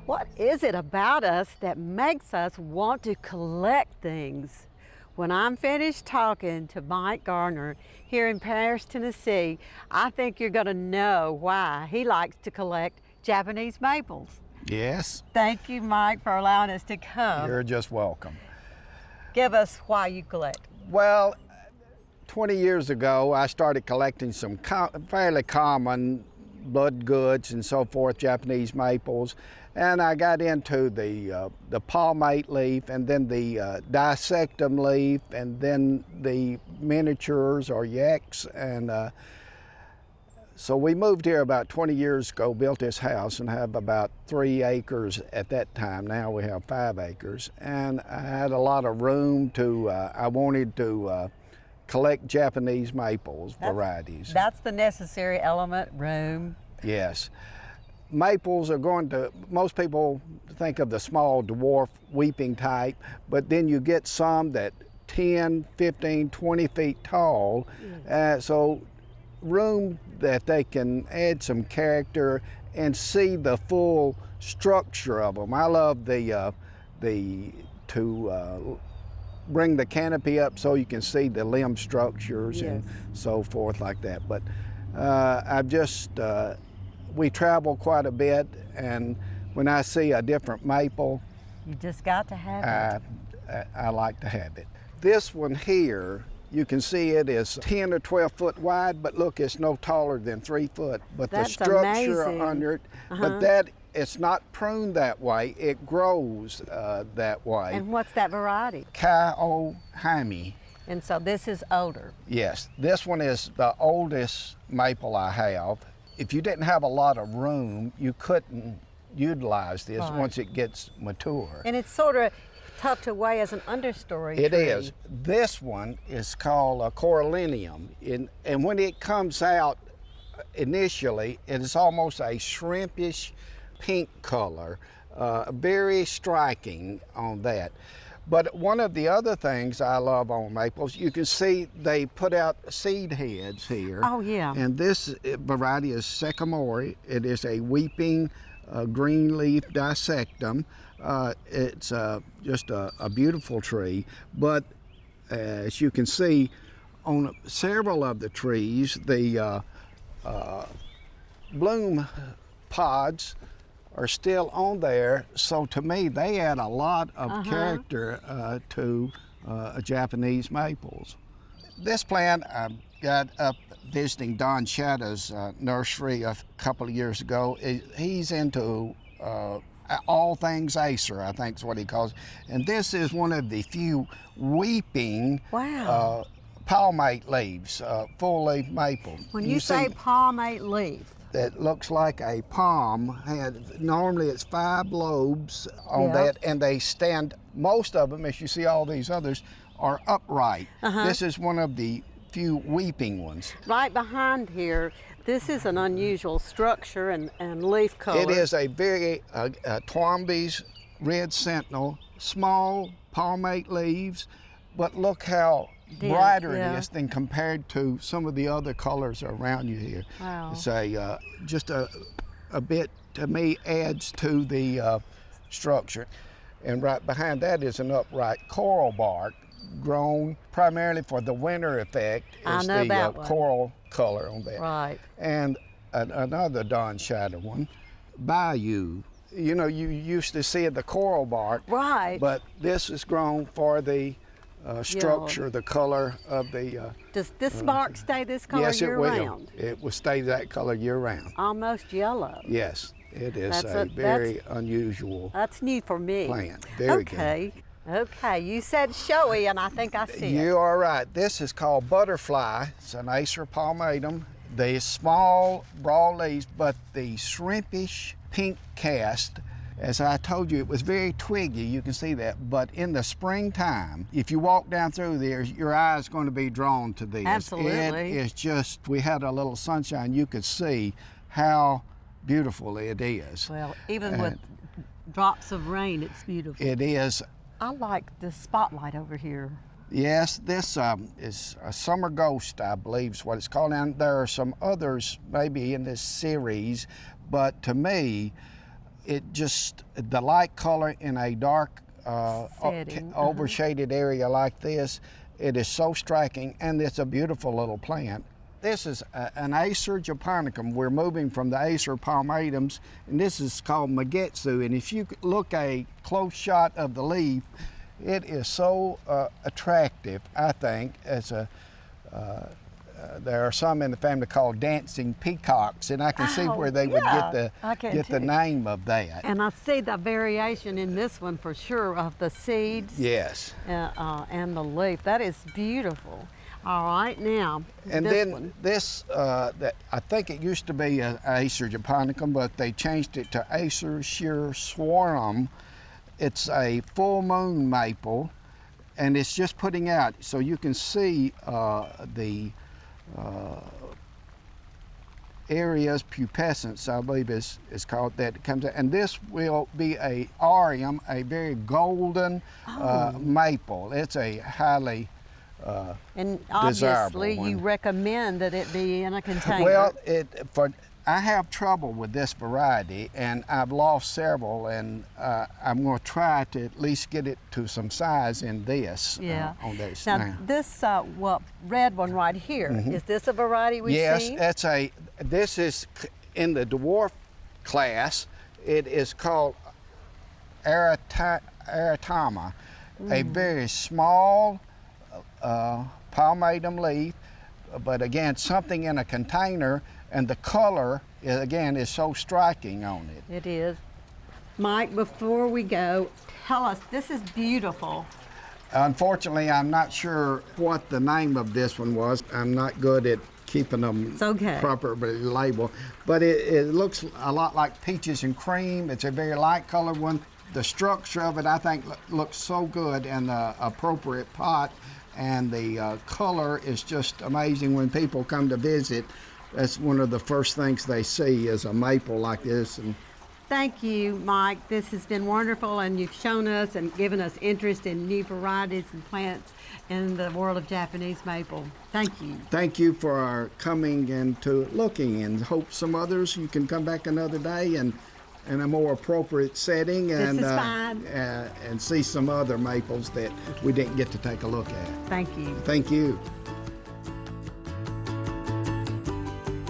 What is it about us that makes us want to collect things? When I'm finished talking to Mike Garner here in Paris, Tennessee, I think you're going to know why he likes to collect Japanese maples. Yes. Thank you, Mike, for allowing us to come. You're just welcome. Give us why you collect. Well, 20 years ago, I started collecting some fairly common blood goods and so forth, Japanese maples, and I got into the palmate leaf, and then the dissectum leaf, and then the miniatures or yaks, and so we moved here about 20 years ago, built this house, and have about 3 acres at that time. Now we have 5 acres, and I had a lot of room to. I wanted to collect Japanese maples varieties. That's the necessary element, room. Yes. Maples are going to, most people think of the small dwarf weeping type, but then you get some that 10, 15, 20 feet tall. So room that they can add some character and see the full structure of them. I love to bring the canopy up so you can see the limb structures and so forth like that. But we travel quite a bit, and when I see a different maple, you just got to have it. I like to have it. This one here, you can see it is 10 or 12 foot wide, but look, it's no taller than 3 foot. But that's the structure amazing. under it, but it's not pruned that way, it grows that way. And what's that variety? Kai-o-hime. And so this is older. Yes, this one is the oldest maple I have. If you didn't have a lot of room, you couldn't utilize this once it gets mature. And it's sort of tucked away as an understory It tree. is. This one is called a Lynnium, and when it comes out initially, it is almost a shrimpish pink color, very striking on that. But one of the other things I love on maples, you can see they put out seed heads here. Oh, yeah. And this variety is Sycamore. It is a weeping green leaf dissectum. It's just a beautiful tree. But as you can see, on several of the trees, the bloom pods are still on there, so to me they add a lot of character to Japanese maples. This plant I got up visiting Don Shadow's nursery a couple of years ago. He's into all things Acer, I think is what he calls it. And this is one of the few weeping palmate leaves, full leaf maple. When you say palmate leaf, that looks like a palm. Normally it's 5 lobes on that, and they stand, most of them, as you see all these others, are upright. This is one of the few weeping ones. Right behind here, this is an unusual structure and leaf color. It is a very Twomby's red Sentinel, small palmate leaves, but look how brighter it is than compared to some of the other colors around you here. Wow. It's just a bit, to me, adds to the structure. And right behind that is an upright coral bark, grown primarily for the winter effect. Is the coral color on that. Right. And another Don Shadow one, Bayou. You know, you used to see the coral bark. Right. But this is grown for the structure, the color of the... Does this bark stay this color year-round? Yes, it will stay that color year-round. Almost yellow. Yes, it is a very unusual That's new for me. plant. Very good. Okay, you said showy, and I think I see it. You are right. This is called butterfly. It's an Acer palmatum. The small, broad leaves, but the shrimpish pink cast. As I told you, it was very twiggy, you can see that, but in the springtime, if you walk down through there, your eye is going to be drawn to these. Absolutely. It is just, we had a little sunshine, you could see how beautiful it is. Well, even with drops of rain, it's beautiful. It is. I like the spotlight over here. Yes, this is a summer ghost, I believe is what it's called. And there are some others maybe in this series, but to me, it just, the light color in a dark, Setting, overshaded area like this, it is so striking, and it's a beautiful little plant. This is an Acer japonicum. We're moving from the Acer palmatums, and this is called Magetsu. And if you look a close shot of the leaf, it is so attractive, I think, as a, there are some in the family called dancing peacocks, and I can see where they would get the name of that. And I see the variation in this one for sure of the seeds. Yes. And the leaf. That is beautiful. All right, now And this then one. this, that I think it used to be an Acer japonicum, but they changed it to Acer sheer swarm. It's a full moon maple, and it's just putting out, so you can see the areas pubescence, I believe is called, that comes out. And this will be a aureum, a very golden maple. It's a highly And desirable obviously you one. recommend that it be in a container. Well, I have trouble with this variety, and I've lost several, and I'm going to try to at least get it to some size in this. Yeah. On this now this red one right here, is this a variety we've yes, seen? this is in the dwarf class. It is called Tama, a very small palmatum leaf, but again, something in a container, and the color, again, is so striking on it. It is. Mike, before we go, tell us, this is beautiful. Unfortunately, I'm not sure what the name of this one was. I'm not good at keeping them properly labeled, but it looks a lot like peaches and cream. It's a very light colored one. The structure of it, I think, looks so good in the appropriate pot, and the color is just amazing. When people come to visit, that's one of the first things they see is a maple like this. And thank you, Mike. This has been wonderful, and you've shown us and given us interest in new varieties and plants in the world of Japanese maple. Thank you. Thank you for coming and to looking, and hope some others you can come back another day and in a more appropriate setting, and This is fine. And see some other maples that we didn't get to take a look at. Thank you. Thank you.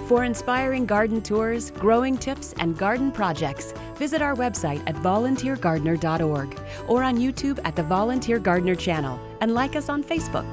For inspiring garden tours, growing tips, and garden projects, visit our website at volunteergardener.org or on YouTube at the Volunteer Gardener channel, and like us on Facebook.